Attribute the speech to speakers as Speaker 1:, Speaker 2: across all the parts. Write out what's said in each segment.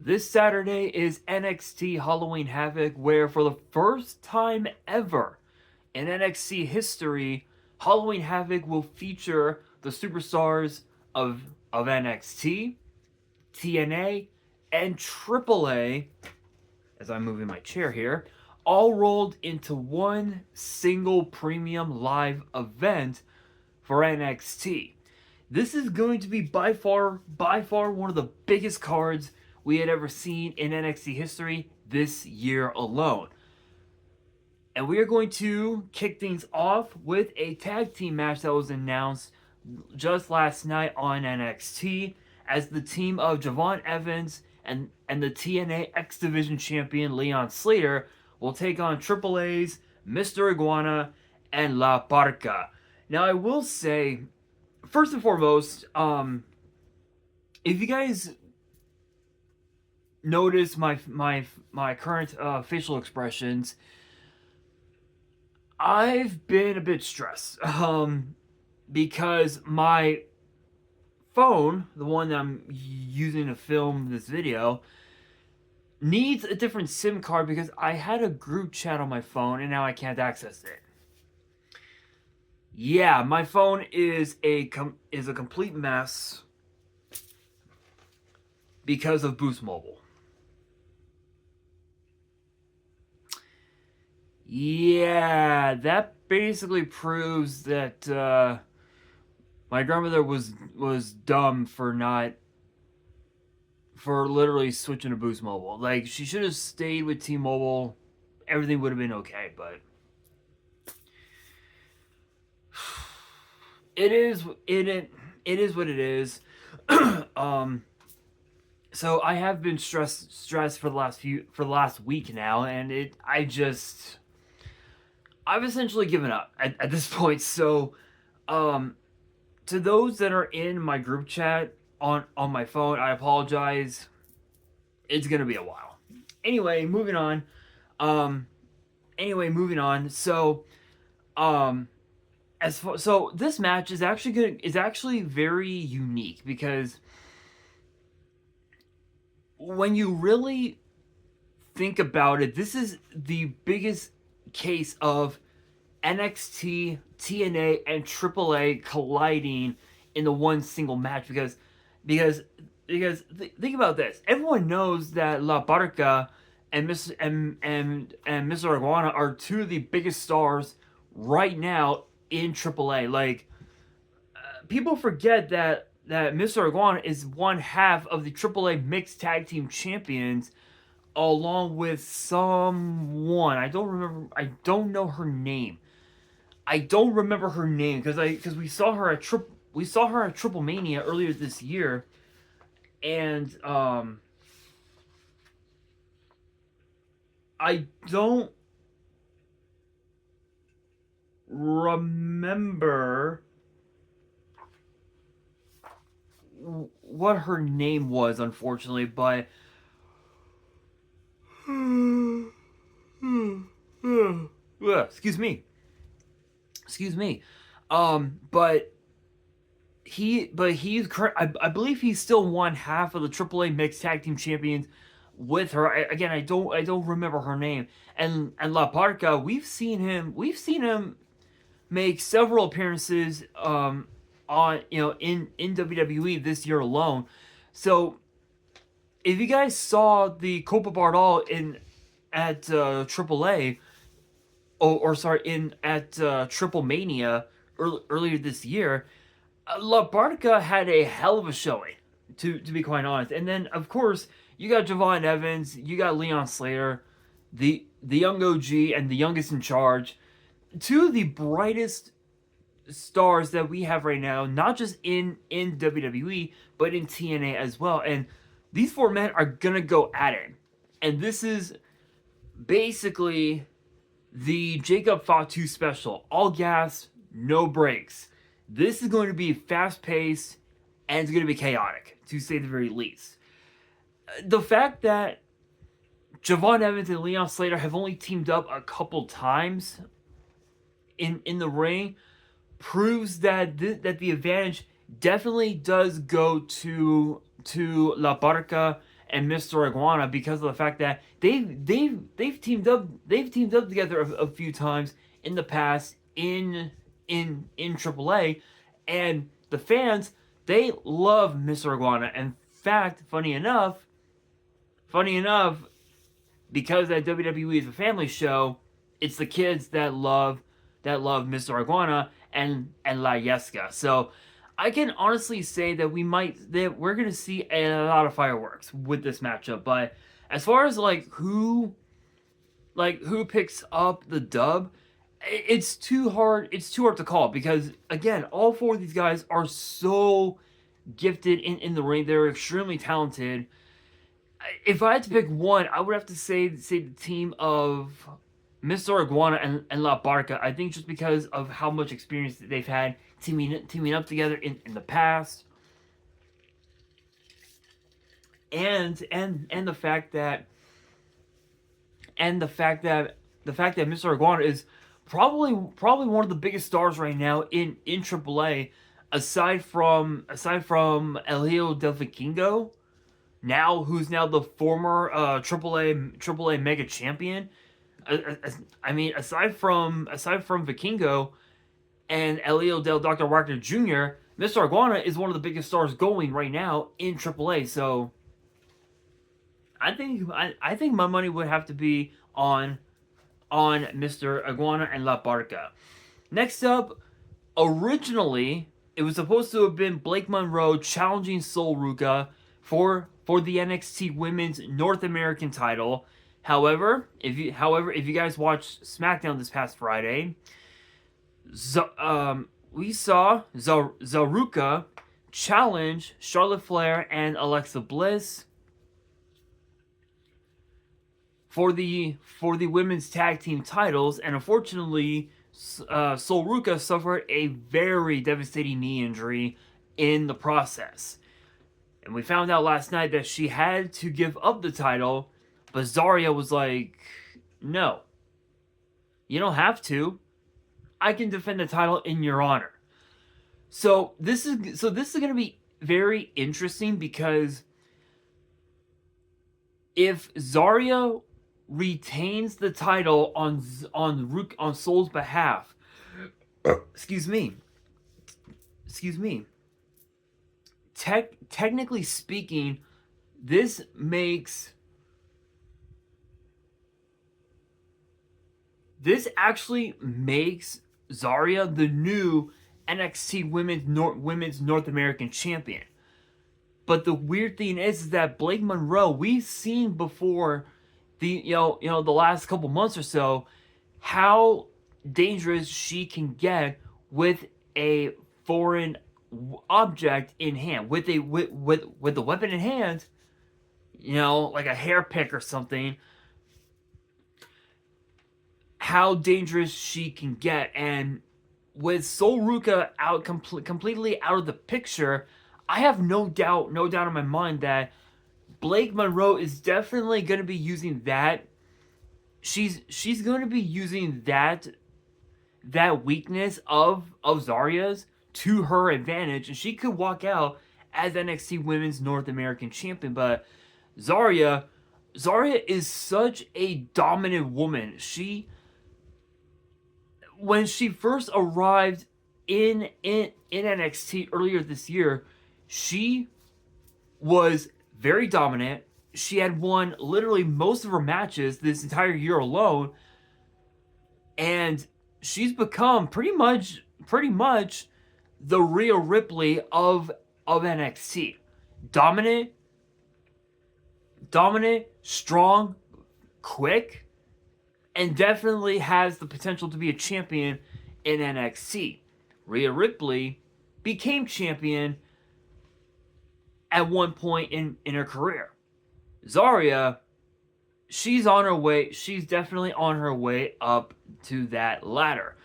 Speaker 1: This Saturday is NXT Halloween Havoc, where for the first time ever in NXT history, Halloween Havoc will feature the superstars of NXT, TNA, and AAA, as I'm moving my chair here, all rolled into one single premium live event for NXT. This is going to be by far one of the biggest cards we had ever seen in NXT history this year alone. And we are going to kick things off with a tag team match that was announced just last night on NXT as the team of Javon Evans and the TNA X Division champion Leon Slater will take on AAA's Mr. Iguana and La Parca. Now, I will say, first and foremost, if you guys notice my current facial expressions, I've been a bit stressed because my phone, the one that I'm using to film this video, needs a different SIM card because I had a group chat on my phone and now I can't access it. Yeah, my phone is a complete mess because of Boost Mobile. Yeah, that basically proves that my grandmother was dumb for literally switching to Boost Mobile. Like, she should have stayed with T-Mobile. Everything would have been okay, but it is what it is. So I have been stressed for the last week now, and I've essentially given up at this point. So, to those that are in my group chat on my phone, I apologize. It's gonna be a while. Anyway, moving on. So, so this match is actually very unique because when you really think about it, this is the biggest case of NXT, TNA, and AAA colliding in the one single match because think about this. Everyone knows that La Barca and Mr. Iguana are two of the biggest stars right now in AAA. Like, people forget that Mr. Iguana is one half of the AAA Mixed Tag Team Champions, along with someone I don't know her name. I don't remember her name because we saw her at Triple Mania earlier this year, and I don't remember what her name was, unfortunately, but excuse me. But he's current. I believe he's still one half of the AAA Mixed Tag Team Champions with her. I don't remember her name. And La Parca, we've seen him make several appearances on in WWE this year alone. So if you guys saw the Copa Bardal at AAA, at Triple Mania earlier this year, La Barca had a hell of a showing, to be quite honest. And then, of course, you got Javon Evans, you got Leon Slater, the young OG, and the youngest in charge. Two of the brightest stars that we have right now, not just in WWE, but in TNA as well. And these four men are going to go at it. And this is basically the Jacob Fatu special. All gas, no brakes. This is going to be fast-paced, and it's going to be chaotic, to say the very least. The fact that Javon Evans and Leon Slater have only teamed up a couple times in the ring proves that the advantage definitely does go to La Barca and Mr. Iguana because of the fact that they've teamed up together a few times in the past in AAA, and the fans, they love Mr. Iguana. In fact, funny enough, because that WWE is a family show, it's the kids that love Mr. Iguana and La Yesca. So I can honestly say that we're gonna see a lot of fireworks with this matchup. But as far as who picks up the dub, it's too hard to call, because again, all four of these guys are so gifted in the ring. They're extremely talented. If I had to pick one, I would have to say the team of Mr. Iguana and La Barca. I think just because of how much experience they've had teaming up together in the past, and the fact that Mr. Iguana is probably one of the biggest stars right now in AAA, aside from Elio Del Vikingo, who's now the former AAA Mega Champion. I mean, aside from Vikingo and Elio Del Dr. Wagner Jr., Mr. Iguana is one of the biggest stars going right now in AAA. So I think my money would have to be on Mr. Iguana and La Barca. Next up, originally it was supposed to have been Blake Monroe challenging Sol Ruca for the NXT Women's North American title. However, if you guys watched SmackDown this past Friday, we saw Zaruka challenge Charlotte Flair and Alexa Bliss for the women's tag team titles, and unfortunately, Sol Ruca suffered a very devastating knee injury in the process. And we found out last night that she had to give up the title, but Zarya was like, "No, you don't have to. I can defend the title in your honor." So this is going to be very interesting, because if Zarya retains the title on Sol's behalf, excuse me. Technically speaking, this actually makes Zarya the new NXT Women's North American Champion. But the weird thing is that Blake Monroe, we've seen before the last couple months or so, how dangerous she can get with a foreign object in hand, with the weapon in hand, like a hair pick or something. How dangerous she can get, and with Sol Ruca out completely out of the picture, I have no doubt in my mind that Blake Monroe is definitely going to be using that. She's going to be using that weakness of Zarya's to her advantage, and she could walk out as NXT Women's North American Champion. But Zarya is such a dominant woman. When she first arrived in NXT earlier this year, she was very dominant. She had won literally most of her matches this entire year alone, and she's become pretty much the Rhea Ripley of NXT. Dominant, strong, quick, and definitely has the potential to be a champion in NXT. Rhea Ripley became champion at one point in her career. Zarya, she's on her way. She's definitely on her way up to that ladder.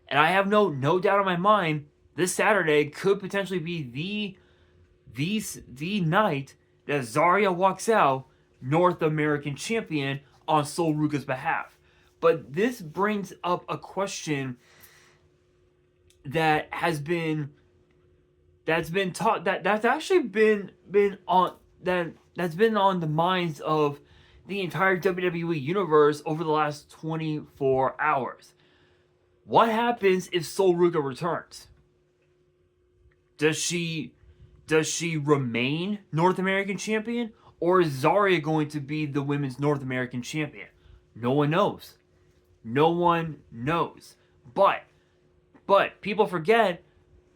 Speaker 1: And I have no doubt in my mind, this Saturday could potentially be the night that Zarya walks out North American Champion on Sol Ruca's behalf. But this brings up a question that's actually been that's been on the minds of the entire WWE universe over the last 24 hours. What happens if Sol Ruka returns? Does she remain North American champion, or is Zarya going to be the women's North American champion? No one knows. No one knows. But people forget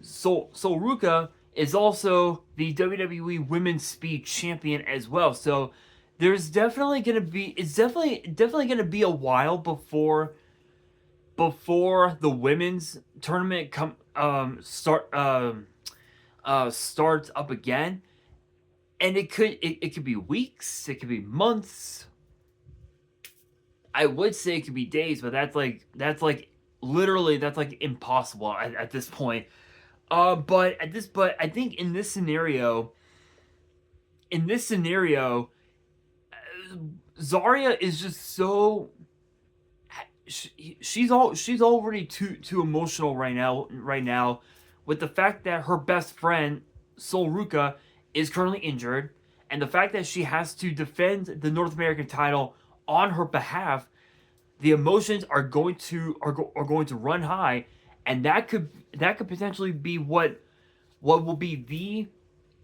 Speaker 1: Sol Ruka is also the WWE Women's Speed Champion as well. So there's definitely gonna be definitely gonna be a while before the women's tournament starts up again, and it could be weeks, it could be months. I would say it could be days, but that's like literally that's like impossible at this point. But I think in this scenario, Zarya is just so she's already too emotional right now with the fact that her best friend Sol Ruka is currently injured, and the fact that she has to defend the North American title on her behalf. The emotions are going to run high, and that could potentially be what will be the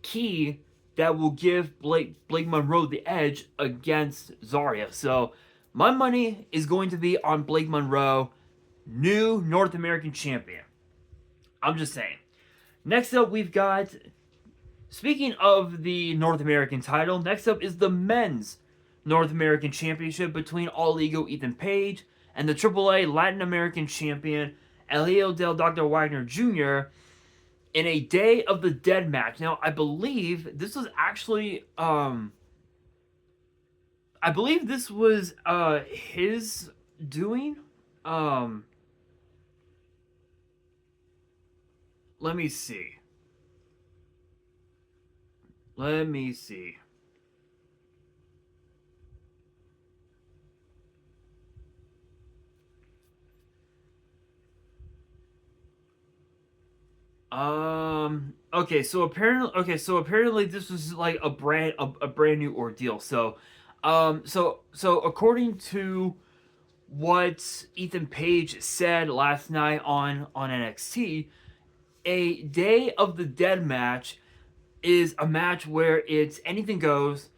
Speaker 1: key that will give Blake Monroe the edge against Zarya. So my money is going to be on Blake Monroe, new North American champion. I'm just saying. Next up, we've got, speaking of the North American title, next up is the men's North American Championship between All Ego Ethan Page and the AAA Latin American Champion Elio del Dr. Wagner Jr. in a Day of the Dead match. Now, I believe this was actually his doing. Let me see. Okay, so apparently this was like a brand new ordeal. So according to what Ethan Page said last night on NXT, a Day of the Dead match is a match where it's anything goes.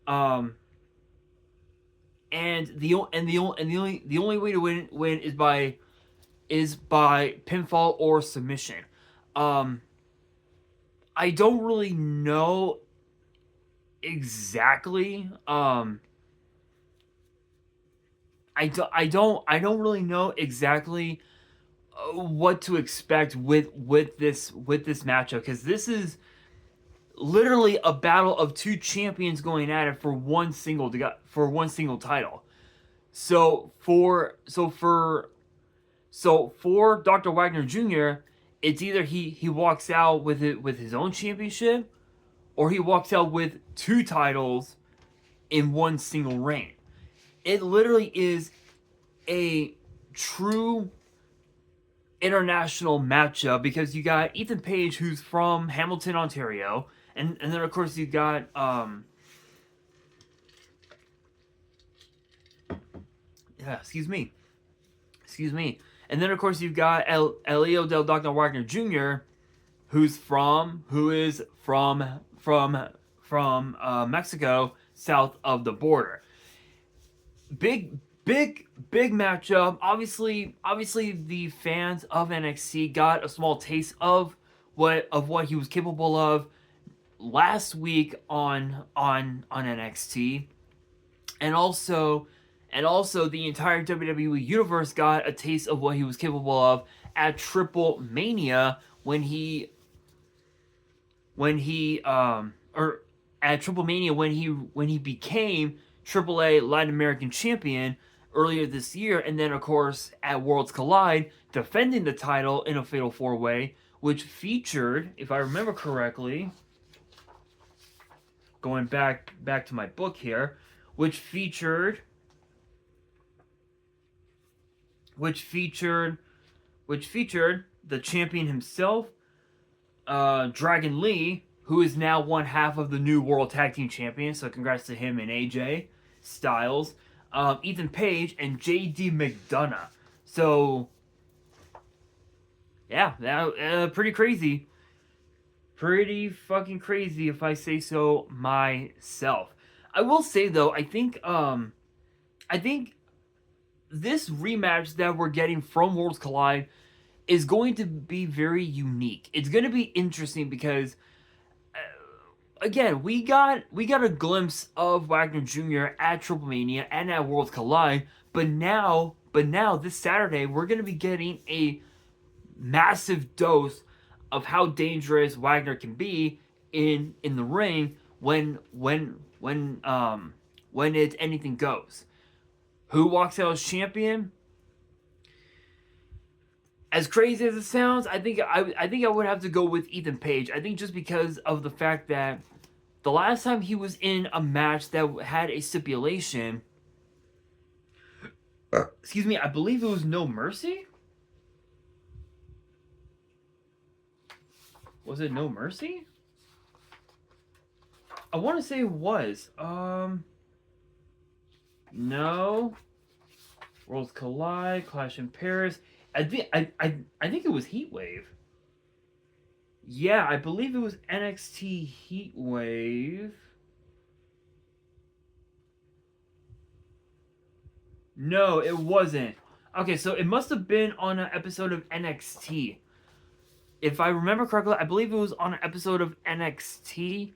Speaker 1: And the only way to win is by pinfall or submission. I don't really know exactly. I don't really know exactly what to expect with this matchup, because this is literally a battle of two champions going at it for one single title. So for Dr. Wagner Jr., it's either he walks out with his own championship, or he walks out with two titles in one single reign. It literally is a true international matchup, because you got Ethan Page, who's from Hamilton, Ontario, and then of course you got excuse me. And then of course you've got Elio del Dr. Wagner Jr., who is from Mexico, south of the border. Big matchup. Obviously the fans of NXT got a small taste of what he was capable of last week on NXT, and also the entire WWE universe got a taste of what he was capable of at Triple Mania when he became AAA Latin American Champion earlier this year, and then of course at Worlds Collide defending the title in a Fatal 4-Way, which featured, if I remember correctly, going back to my book here, which featured the champion himself, Dragon Lee, who is now one half of the new World Tag Team Champions. So congrats to him and AJ Styles, Ethan Page, and JD McDonough. So yeah, that pretty crazy. Pretty fucking crazy if I say so myself. I will say though, I think this rematch that we're getting from Worlds Collide is going to be very unique. It's going to be interesting because again, we got a glimpse of Wagner Jr. at Triple Mania and at Worlds Collide, but now this Saturday we're going to be getting a massive dose of how dangerous Wagner can be in the ring when it's anything goes. Who walks out as champion? As crazy as it sounds, I think I would have to go with Ethan Page. I think just because of the fact that the last time he was in a match that had a stipulation, excuse me, I believe it was No Mercy. Was it No Mercy? I want to say it was. No. Worlds Collide, Clash in Paris. I think it was Heatwave. Yeah, I believe it was NXT Heatwave. No, it wasn't. Okay, so it must have been on an episode of NXT. If I remember correctly, I believe it was on an episode of NXT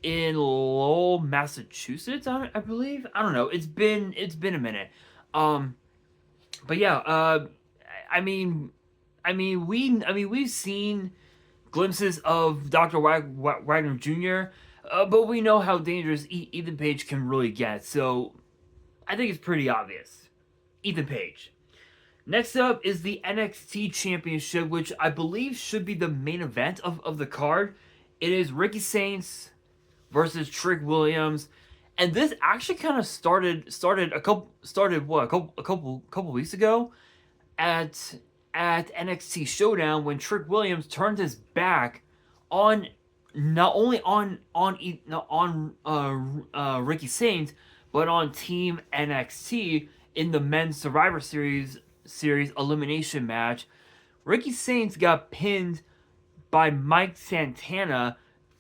Speaker 1: in Lowell, Massachusetts. I believe. I don't know. It's been a minute. But yeah. We've seen glimpses of Dr. Wagner Jr., but we know how dangerous Ethan Page can really get. So I think it's pretty obvious. Ethan Page. Next up is the NXT Championship, which I believe should be the main event of the card. It is Ricky Saints versus Trick Williams, and this actually kind of started a couple weeks ago at NXT Showdown when Trick Williams turned his back on not only on Ricky Saints but on Team NXT in the Men's Survivor Series elimination match. Ricky Saints got pinned by Mike Santana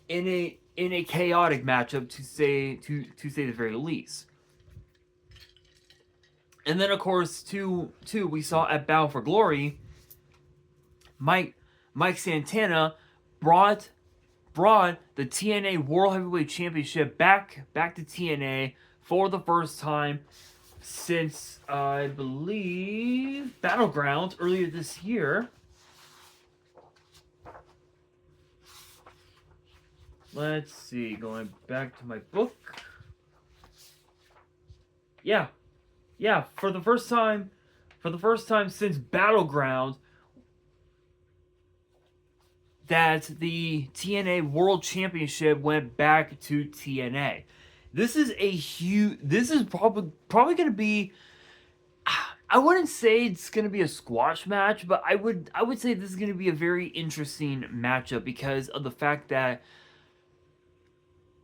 Speaker 1: in a chaotic matchup to say the very least. And then of course two we saw at Battle for Glory, Mike Santana brought the TNA World Heavyweight Championship back to TNA for the first time since I believe Battleground earlier this year. Let's see, going back to my book. Yeah, for the first time since Battleground that the TNA World Championship went back to TNA. This is probably going to be, I wouldn't say it's going to be a squash match, but I would say this is going to be a very interesting matchup because of the fact that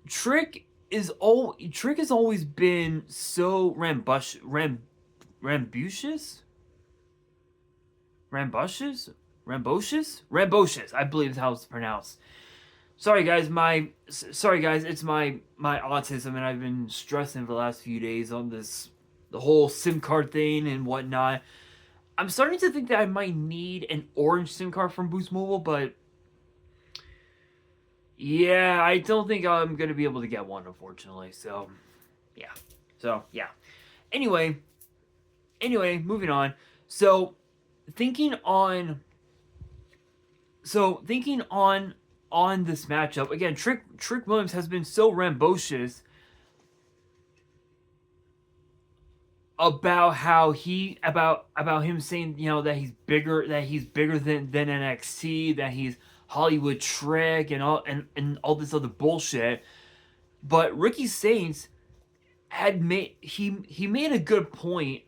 Speaker 1: Trick has always been so rambunctious, I believe is how it's pronounced. Sorry guys, it's my autism, and I've been stressing for the last few days on the whole SIM card thing and whatnot. I'm starting to think that I might need an orange SIM card from Boost Mobile, but yeah, I don't think I'm gonna be able to get one, unfortunately. So yeah. Anyway, moving on. So thinking on this matchup again, Trick Williams has been so rambunctious about how about him saying, you know, that he's bigger than NXT, that he's Hollywood Trick and all this other bullshit. But Ricky Saints had made a good point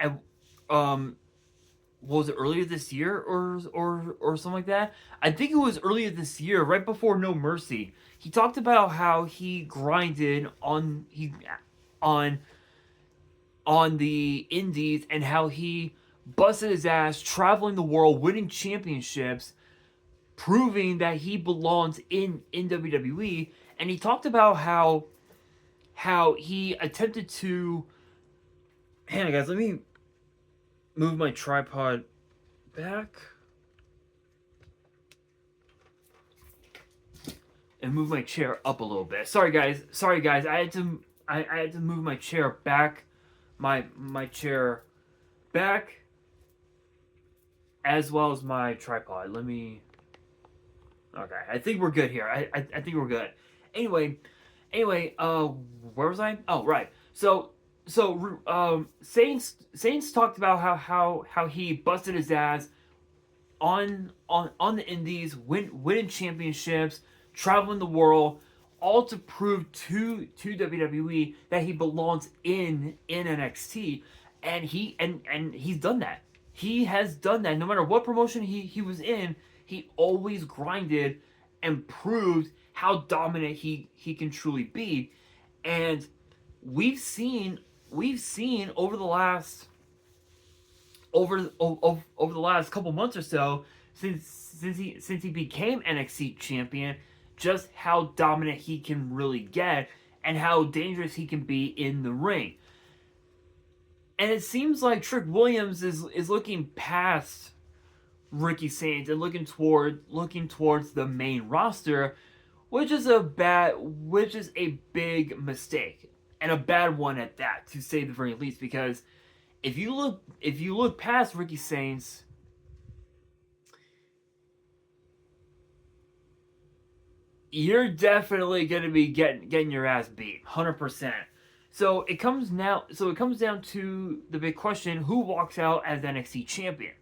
Speaker 1: was it earlier this year or something like that? I think it was earlier this year, right before No Mercy. He talked about how he grinded on on the indies and how he busted his ass traveling the world, winning championships, proving that he belongs in WWE. And he talked about how he attempted to. Hang on, guys. Let me move my tripod back and move my chair up a little bit. Sorry, guys. Sorry, guys. I had to move my chair back, my chair back, as well as my tripod. Let me. Okay, I think we're good here. I think we're good. Anyway, where was I? Oh, right. Saints talked about how he busted his ass on the indies, winning championships, traveling the world, all to prove to WWE that he belongs in NXT, and he's done that. He has done that. No matter what promotion he was in, he always grinded and proved how dominant he can truly be. And we've seen over the last over the last couple months or so since he became NXT champion, just how dominant he can really get and how dangerous he can be in the ring. And it seems like Trick Williams is looking past Ricky Sainz and looking towards the main roster, which is a big mistake, and a bad one at that, to say the very least. Because if you look past Ricky Sainz, you're definitely gonna be getting your ass beat, 100%. So it comes down to the big question: who walks out as NXT champion?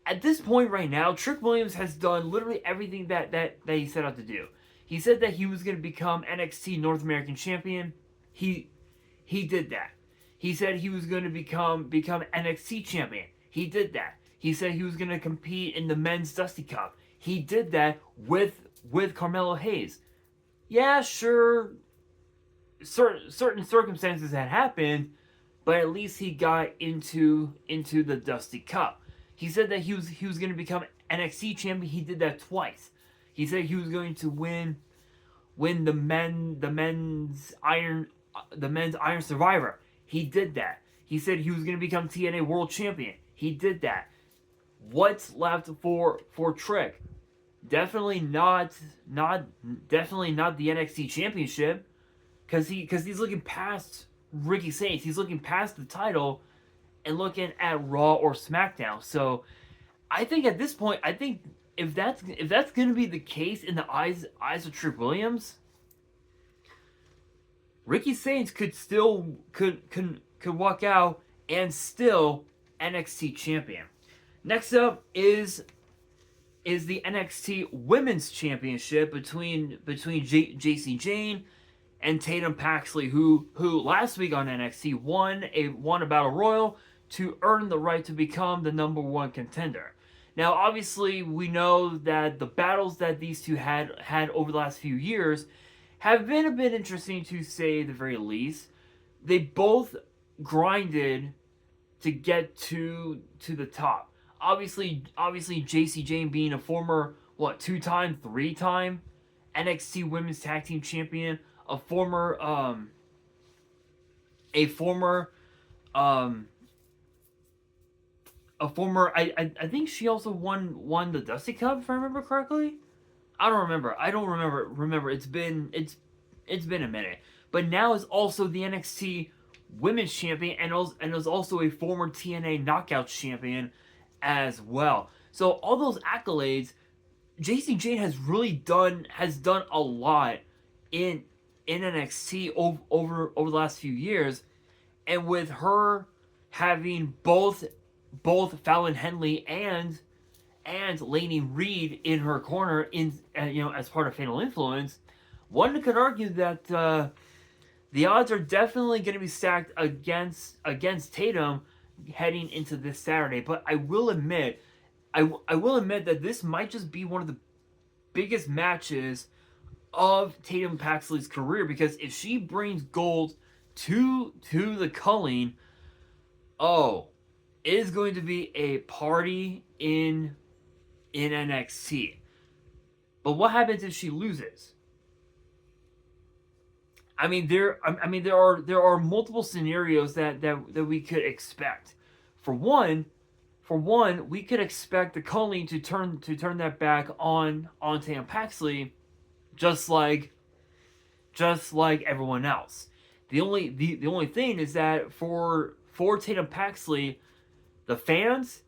Speaker 1: At this point right now, Trick Williams has done literally everything that he set out to do. He said that he was going to become NXT North American champion. He did that. He said he was going to become NXT champion. He did that. He said he was going to compete in the men's Dusty Cup. He did that with Carmelo Hayes. Yeah, sure, certain circumstances had happened, but at least he got into the Dusty Cup. He said that he was going to become NXT champion. He did that twice. He said he was going to win the men's Iron Survivor. He did that. He said he was going to become TNA World Champion. He did that. What's left for Trick? Definitely not the NXT Championship, because he's looking past Ricky Sainz. He's looking past the title and looking at Raw or SmackDown. So I think at this point, if that's going to be the case in the eyes of Trick Williams, Ricky Sainz could walk out and still NXT champion. Next up is the NXT Women's Championship between JC Jane and Tatum Paxley, who last week on NXT won a battle royal to earn the right to become the number one contender. Now, obviously, we know that the battles that these two had over the last few years have been a bit interesting, to say the very least. They both grinded to get to the top. Obviously, JC Jane being a former two-time, three-time NXT Women's Tag Team Champion, a former I think she also won the Dusty Cup, if I remember correctly. I don't remember. It's been a minute. But now is also the NXT Women's Champion and is also a former TNA Knockouts Champion as well. So all those accolades, JC Jane has done a lot in NXT over the last few years, and with her having both Fallon Henley and Lainey Reed in her corner as part of Fatal Influence, one could argue that the odds are definitely going to be stacked against Tatum, heading into this Saturday. But I will admit, I will admit that this might just be one of the biggest matches of Tatum Paxley's career, because if she brings gold to the culling, oh, it is going to be a party in NXT. But what happens if she loses? I mean, there are multiple scenarios that we could expect. For one, we could expect the culling to turn that back on Tatum Paxley, just like everyone else. The only thing is that for Tatum Paxley, the fans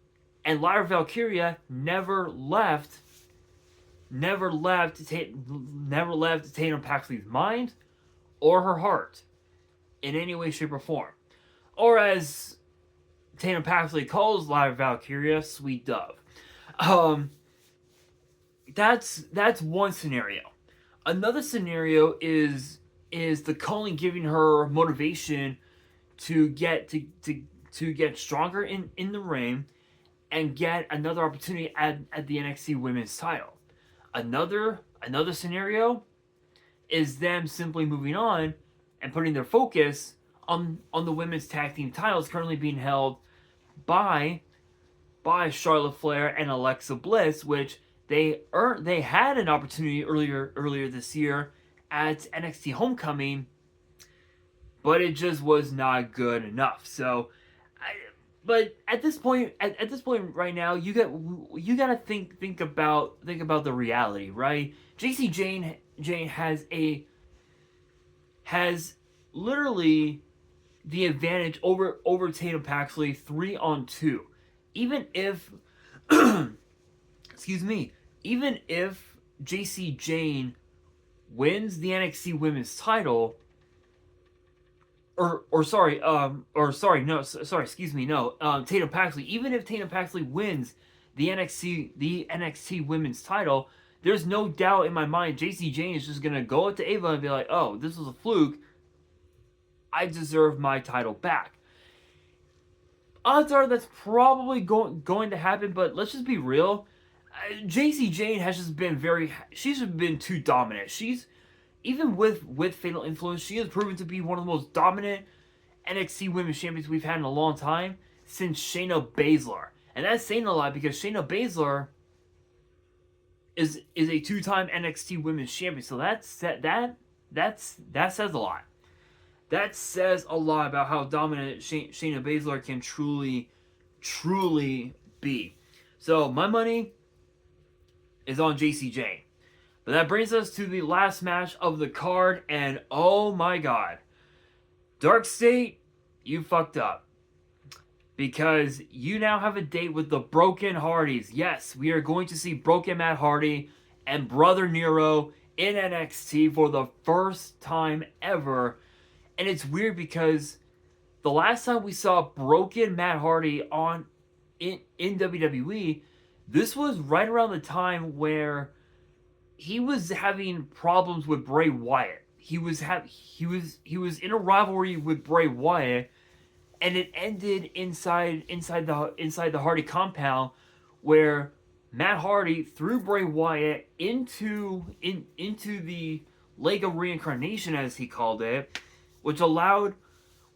Speaker 1: and Lyra Valkyria never left Tatum Paxley's mind or her heart in any way, shape, or form. Or as Tatum Paxley calls Lyra Valkyria, Sweet Dove. That's one scenario. Another scenario is the culling giving her motivation to get stronger in the ring and get another opportunity at the NXT Women's title. Another scenario is them simply moving on and putting their focus on the women's tag team titles currently being held by Charlotte Flair and Alexa Bliss, which they had an opportunity earlier this year at NXT Homecoming, but it just was not good enough. So, but at this point right now, you gotta think about the reality, right? JC Jane has literally the advantage over Tatum Paxley 3-on-2. Even if excuse me, even if JC Jane wins the NXT Women's title, Tatum Paxley, even if Tatum Paxley wins the NXT Women's title, there's no doubt in my mind JC Jane is just gonna go up to Ava and be like, "Oh, this was a fluke. I deserve my title back." Odds are that's probably going to happen, but let's just be real. JC Jane has just been she's been too dominant. She's, even with Fatal Influence, she has proven to be one of the most dominant NXT Women's Champions we've had in a long time since Shayna Baszler. And that's saying a lot, because Shayna Baszler is a two-time NXT Women's Champion. So that says a lot. That says a lot about how dominant Shayna Baszler can truly be. So my money is on JC Jane. But that brings us to the last match of the card, and oh my god. Dark State, you fucked up. Because you now have a date with the Broken Hardys. Yes, we are going to see Broken Matt Hardy and Brother Nero in NXT for the first time ever. And it's weird because the last time we saw Broken Matt Hardy in WWE, this was right around the time where he was having problems with Bray Wyatt. He was in a rivalry with Bray Wyatt, and it ended inside the Hardy compound, where Matt Hardy threw Bray Wyatt into the Lake of Reincarnation, as he called it, which allowed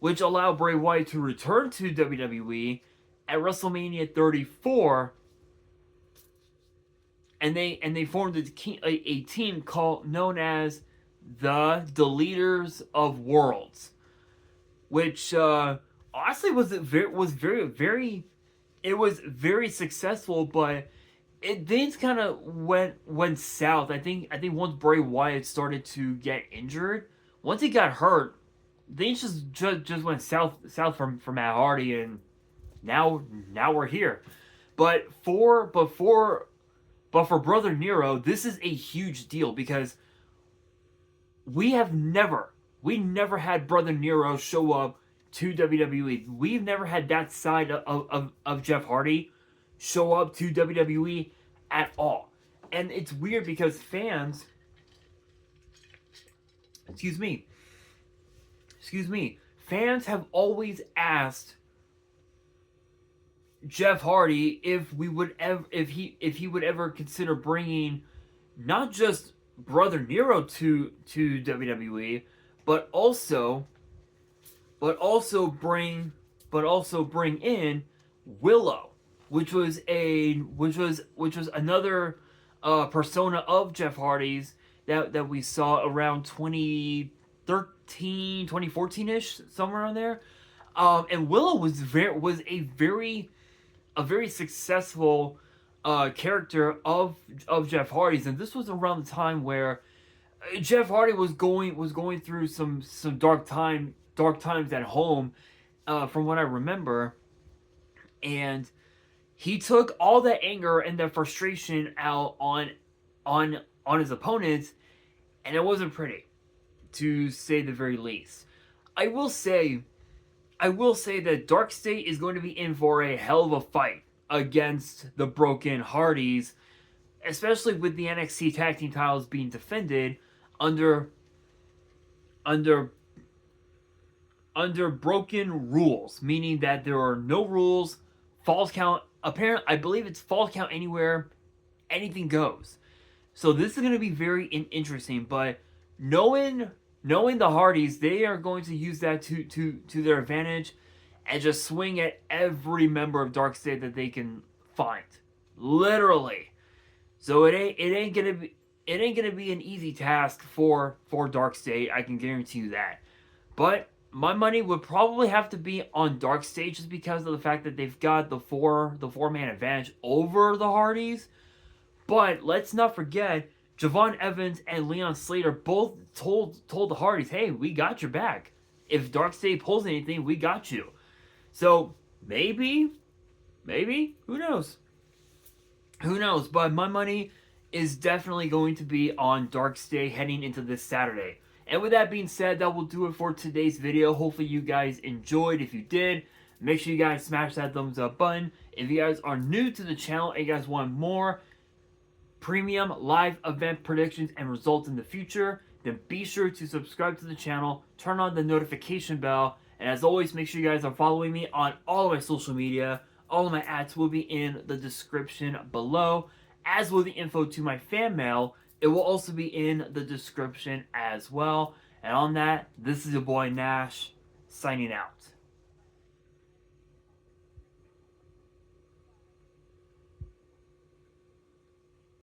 Speaker 1: Bray Wyatt to return to WWE at WrestleMania 34. And they formed a team known as the Deleters of Worlds, which honestly was very successful, but things kind of went south. I think once Bray Wyatt started to get injured, once he got hurt, things just went south for Matt Hardy, and now we're here. But for Brother Nero, this is a huge deal, because we never had Brother Nero show up to WWE. We've never had that side of Jeff Hardy show up to WWE at all. And it's weird because fans have always asked Jeff Hardy if he would ever consider bringing not just Brother Nero to WWE, but also but also bring but also bring in Willow, which was another persona of Jeff Hardy's that we saw around 2013, 2014-ish, somewhere around there. And Willow was a very successful character of Jeff Hardy's, and this was around the time where Jeff Hardy was going through some dark times at home, from what I remember, and he took all that anger and that frustration out on his opponents, and it wasn't pretty, to say the very least. I will say that Dark State is going to be in for a hell of a fight against the Broken Hardys, especially with the NXT Tag Team titles being defended under under broken rules, meaning that there are no rules, falls count. Apparently, I believe it's falls count anywhere, anything goes. So this is going to be very interesting. But knowing the Hardys, they are going to use that to their advantage and just swing at every member of Dark State that they can find, literally. So it ain't gonna be an easy task for Dark State. I can guarantee you that. But my money would probably have to be on Dark State, just because of the fact that they've got the four man advantage over the Hardys. But let's not forget, Javon Evans and Leon Slater both told the Hardys, "Hey, we got your back. If Dark State pulls anything, we got you." So maybe, who knows? Who knows? But my money is definitely going to be on Dark State heading into this Saturday. And with that being said, that will do it for today's video. Hopefully you guys enjoyed. If you did, make sure you guys smash that thumbs up button. If you guys are new to the channel and you guys want more premium live event predictions and results in the future, then be sure to subscribe to the channel, turn on the notification bell, and as always, make sure you guys are following me on all of my social media. All of my ads will be in the description below, as will the info to my fan mail. It will also be in the description as well. And on that, this is your boy Nash, signing out.